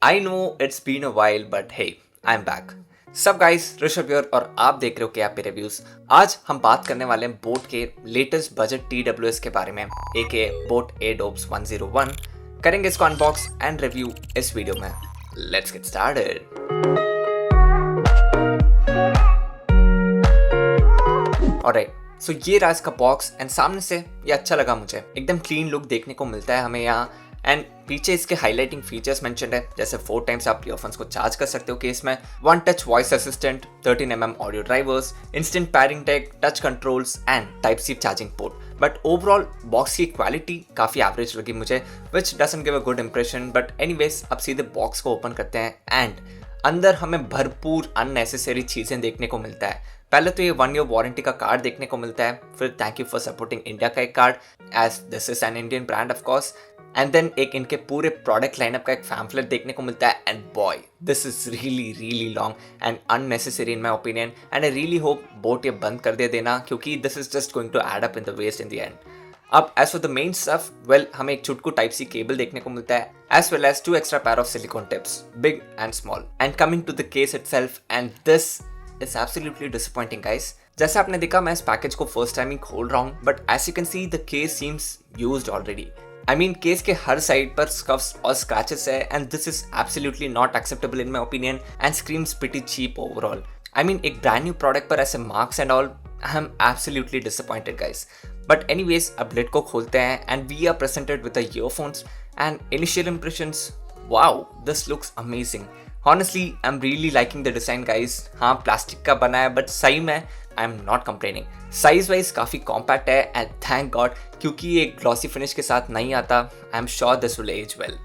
I know it's been a while, but hey, I'm back. सब guys Rishabh here और आप देख रहे हो क्या पे रिव्यूज। आज हम बात करने वाले हैं बोट के लेटेस्ट बजट TWS के बारे में, एके बोट एडोब्स 101। करेंगे इसको अनबॉक्स एंड रिव्यू इस वीडियो में। Let's get started. ऑलराइट, सो ये रहा इसका बॉक्स एंड सामने से ये अच्छा लगा मुझे। एकदम क्लीन लुक देखने को मिलता है हमें यहाँ एंड पीछे इसके हाईलाइटिंग फीचर्स मेंशन्ड है, जैसे 4 टाइम्स आप ईयरफोन्स को चार्ज कर सकते हो केस में, 1 touch voice assistant, 13mm audio drivers, instant pairing tech, touch controls and type C charging port. But overall box की क्वालिटी काफ़ी एवरेज लगी मुझे, which doesn't give a good impression. But anyways अब सीधे बॉक्स को open करते हैं and अंदर हमें भरपूर अननेसेसरी चीज़ें देखने को मिलता है। पहले तो ये 1 ईयर वारंटी का कार्ड देखने को मिलता है, फिर thank you for supporting India का एक card as this is an Indian brand of course, and then एक इनके पूरे प्रोडक्ट लाइनअप का एक पैम्फलेट देखने को मिलता है। And boy, this is really long and unnecessary in my opinion and I really hope boAt ये बंद कर दे देना, क्योंकि this is just going to add up in the waste in the end. अब as for the main stuff, well हमें एक चुटकू type सी cable देखने को मिलता है, as well as 2 extra pair of silicone tips, big and small. And coming to the case itself, and this is absolutely disappointing guys. जैसे आपने देखा मैं इस पैकेज को फर्स्ट टाइम ही खोल रहा हूँ, but as you can see the case seems used already. I mean case के हर साइड पर स्कफ्स और स्क्रैचेस है and this is absolutely not acceptable in my opinion and screams pretty cheap overall. I mean एक brand new product पर ऐसे marks and all, I am absolutely disappointed guys. But anyways अब lid को खोलते हैं and we are presented with the earphones and initial impressions, wow this looks amazing. Honestly, I'm really liking the design guys. हाँ plastic का बना है but सही में I am not complaining. Size wise काफ़ी कॉम्पैक्ट है एंड थैंक गॉड, क्योंकि ये ग्लॉसी फिनिश के साथ नहीं आता। I am sure this will age well.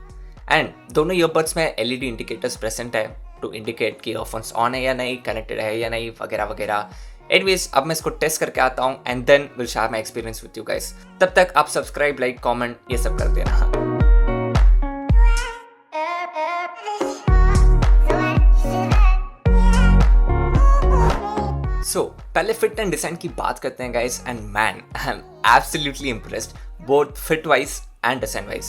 And दोनों ईयरबड्स में LED इंडिकेटर्स प्रेजेंट है टू इंडिकेट कि ईयरफोन्स ऑन है या नहीं, कनेक्टेड है या नहीं, वगैरह वगैरह। एनीवेज अब मैं इसको टेस्ट करके आता हूँ and then will share my experience with you guys. तब तक आप सब्सक्राइब, लाइक, कॉमेंट ये सब कर देना। सो पहले फिट एंड डिजाइन की बात करते हैं guys and man I am absolutely impressed both fit wise and design wise.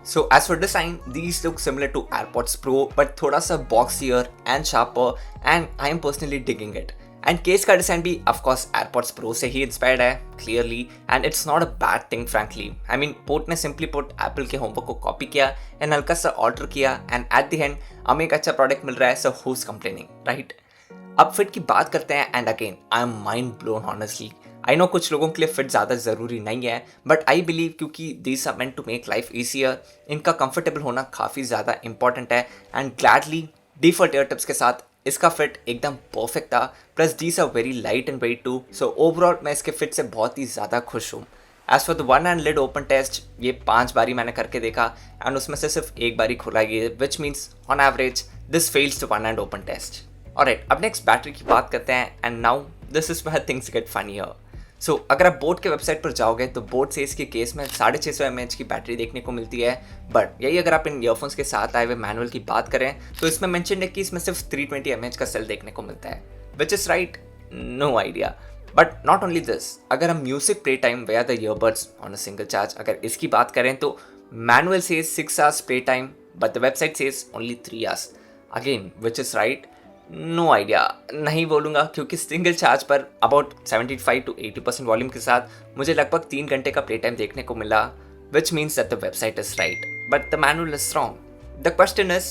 So as for design these look similar to AirPods pro but थोड़ा सा boxier and sharper and I am personally digging it. And case का design भी of course AirPods pro से ही inspired है clearly and it's not a bad thing frankly. I mean boAt ने simply put Apple के homework को कॉपी किया and हल्का सा ऑल्टर किया एंड एट द एंड हमें एक अच्छा प्रोडक्ट मिल रहा है, so who is complaining, right? अब फिट की बात करते हैं and again I am mind blown honestly. I know कुछ लोगों के लिए फिट ज़्यादा ज़रूरी नहीं है बट आई बिलीव क्योंकि these are meant to make life easier, इनका कंफर्टेबल होना काफ़ी ज़्यादा इंपॉर्टेंट है and gladly default ear tips के साथ इसका फिट एकदम परफेक्ट था। Plus these are very light and wait to, so overall मैं इसके फिट से बहुत ही ज़्यादा खुश हूँ। As for the one hand lid open test, ये 5 बारी मैंने करके देखा एंड उसमें से सिर्फ 1 बारी खुला गई, which means on average this fails the one hand open test. Alright, अब नेक्स्ट बैटरी की बात करते हैं and now this is where things get funnier. So अगर आप बोट के वेबसाइट पर जाओगे तो बोट से इसके केस में 650 mAh की बैटरी देखने को मिलती है, बट यही अगर आप इन ईयरफोन्स के साथ आए हुए मैनुअल की बात करें तो इसमें मेंशन है कि इसमें सिर्फ 320 mAh का सेल देखने को मिलता है, which is right, no idea. But not only this, अगर हम music play time where the earbuds on a single charge अगर इसकी बात करें तो manual says 6 hours play time but the website says only 3 hours, again which is right, no idea नहीं बोलूँगा क्योंकि सिंगल चार्ज पर अबाउट 75 to 80% वॉल्यूम के साथ मुझे लगभग 3 घंटे का प्ले टाइम देखने को मिला, which means that the website is right but the manual is wrong. The question is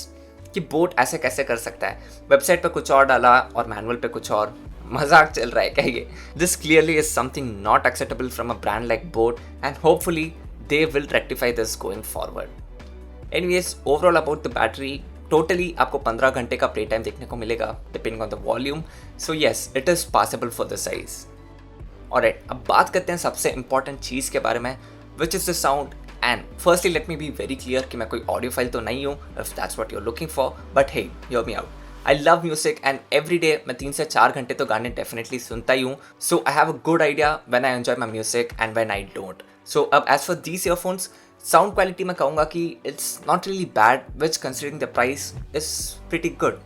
कि बोट ऐसे कैसे कर सकता है, वेबसाइट पर कुछ और डाला और मैनुअल पे कुछ और, मजाक चल रहा है क्या ये? This clearly is something not acceptable from a brand like boat and hopefully they will rectify this going forward. Anyways overall about the battery, totally आपको 15 घंटे का प्ले टाइम देखने को मिलेगा depending on the volume, so yes it is possible for the size. Alright, अब बात करते हैं सबसे इंपॉर्टेंट चीज़ के बारे में, which is the sound. And firstly let me be very clear कि मैं कोई ऑडियो फाइल तो नहीं हूँ if that's what you are looking for, but hey hear me out, I love music and every day मैं 3 से 4 घंटे तो गाने डेफिनेटली सुनता ही हूँ, so I have a good idea when I enjoy my music and when I don't. So अब as for these earphones, sound quality मैं कहूँगा कि it's not really bad which considering the price is pretty good.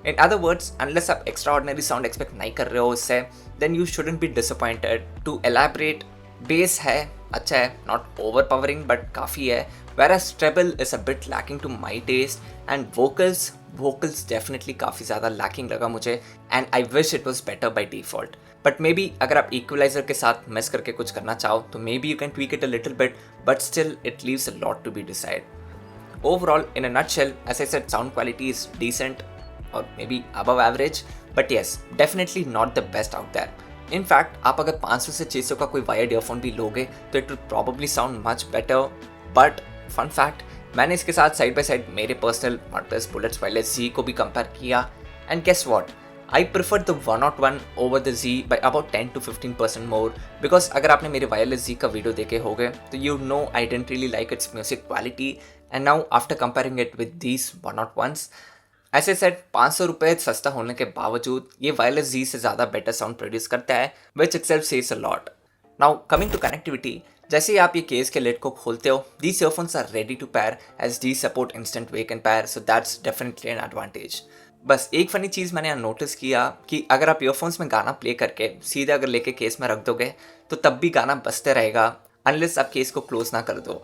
In other words, unless आप extraordinary sound expect नहीं कर रहे हो इससे, then you shouldn't be disappointed. To elaborate, bass है अच्छा है, नॉट ओवर पावरिंग बट काफ़ी है, whereas treble is a bit lacking to my taste, and vocals definitely काफ़ी ज़्यादा lacking लगा मुझे, and I wish it was better by default. But maybe अगर आप equalizer के साथ mess करके कुछ करना चाहो तो maybe you can tweak it a little bit, but still it leaves a lot to be desired. Overall, in a nutshell, as I said, sound quality is decent or maybe above average, but yes, definitely not the best out there. In fact, आप अगर 500 से 600 का कोई wired earphone भी लोगे तो it will probably sound much better. But fun fact, मैंने इसके साथ साइड बाय साइड मेरे personal OnePlus Bullets Wireless Z को भी कंपेयर किया, and guess what, I prefer the 101 over the Z by about 10 to 15% more, because अगर आपने मेरे वायरलेस Z का वीडियो देखे होगे तो you know I didn't really like its music quality, and now after comparing it with these 101s, ऐसे set 500 रुपये सस्ता होने के बावजूद ये वायरलेस Z से ज़्यादा बेटर साउंड प्रोड्यूस करता है, which itself says a lot. Now coming to connectivity, जैसे ही आप ये केस के लिड को खोलते हो, these earphones are ready to pair as they support instant wake and pair, so that's definitely an advantage. बस एक फनी चीज़ मैंने नोटिस किया कि अगर आप ईयरफोन्स में गाना प्ले करके सीधे अगर लेके केस में रख दोगे तो तब भी गाना बजते रहेगा अनलेस आप केस को क्लोज ना कर दो.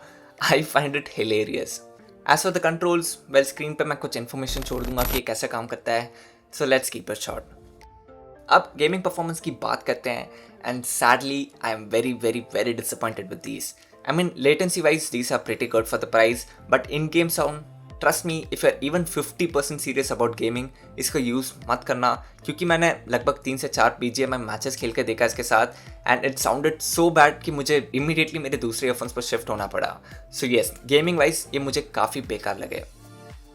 I find it hilarious. As for the controls, well screen पे मैं कुछ इन्फॉर्मेशन छोड़ दूंगा कि कैसे काम करता है, so let's keep it short. अब गेमिंग परफॉर्मेंस की बात करते हैं, and sadly I am very very very disappointed with these. I mean latency wise these are pretty good for the price, but in game sound, trust me, if you are even 50% serious about gaming, इसका use मत करना, क्योंकि मैंने लगभग 3 से 4 BGMI matches खेल के देखा इसके साथ, and it sounded so bad कि मुझे इमीडिएटली मेरे दूसरे ईयरफोन्स पर शिफ्ट होना पड़ा. सो येस, गेमिंग वाइज ये मुझे काफ़ी बेकार लगे.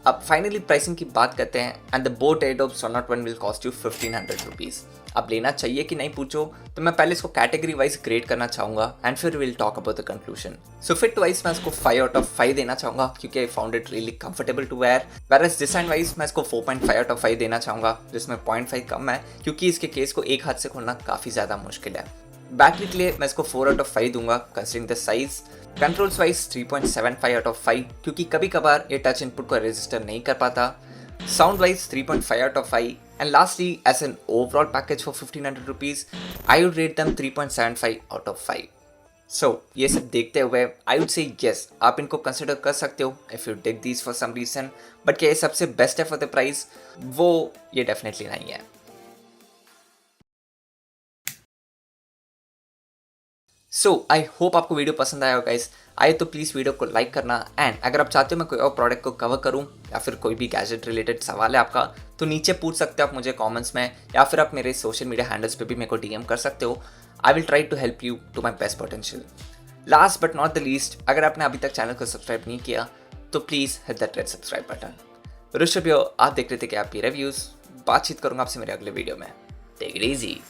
अब फाइनली प्राइसिंग की बात करते हैं, and the boat AirDops 101 will cost you 1500 rupees. अब लेना चाहिए कि नहीं पूछो तो मैं पहले इसको कैटेगरी वाइज ग्रेड करना चाहूँगा, एंड फिर will talk about the conclusion. So fit wise मैं इसको 5 आउट ऑफ 5 देना चाहूँगा क्योंकि I found it really comfortable to wear. Whereas design wise मैं इसको 4.5 आउट ऑफ 5 देना चाहूँगा, जिसमें 0.5 कम है क्योंकि इसके केस को एक हाथ से खोलना काफ़ी ज़्यादा मुश्किल है. बैटरी के लिए मैं इसको 4 आउट ऑफ 5 दूंगा considering the size. Controls wise 3.75 out of 5 क्योंकि कभी कभार ये टच इनपुट को रजिस्टर नहीं कर पाता. Sound wise 3.5 out of 5, and lastly as an overall package for 1500 rupees I would rate them 3.75 out of 5. So ये सब देखते हुए I would say yes, आप इनको कंसिडर कर सकते हो if you dig these for some reason, but क्या ये सबसे बेस्ट है for the price, वो ये डेफिनेटली नहीं है. सो आई होप आपको वीडियो पसंद आया होगा गाइस. आए तो प्लीज़ वीडियो को लाइक करना, एंड अगर आप चाहते हो मैं कोई और प्रोडक्ट को कवर करूं या फिर कोई भी गैजेट रिलेटेड सवाल है आपका तो नीचे पूछ सकते हो आप मुझे कमेंट्स में, या फिर आप मेरे सोशल मीडिया हैंडल्स पे भी मेरे को DM कर सकते हो. I will try to help you to my best potential. Last but not the least, अगर आपने अभी तक चैनल को सब्सक्राइब नहीं किया तो please hit that red subscribe button. Rishabh आप देख रहे थे कि आपकी रिव्यूज़. बातचीत करूँगा आपसे मेरे अगले वीडियो में. Take it easy.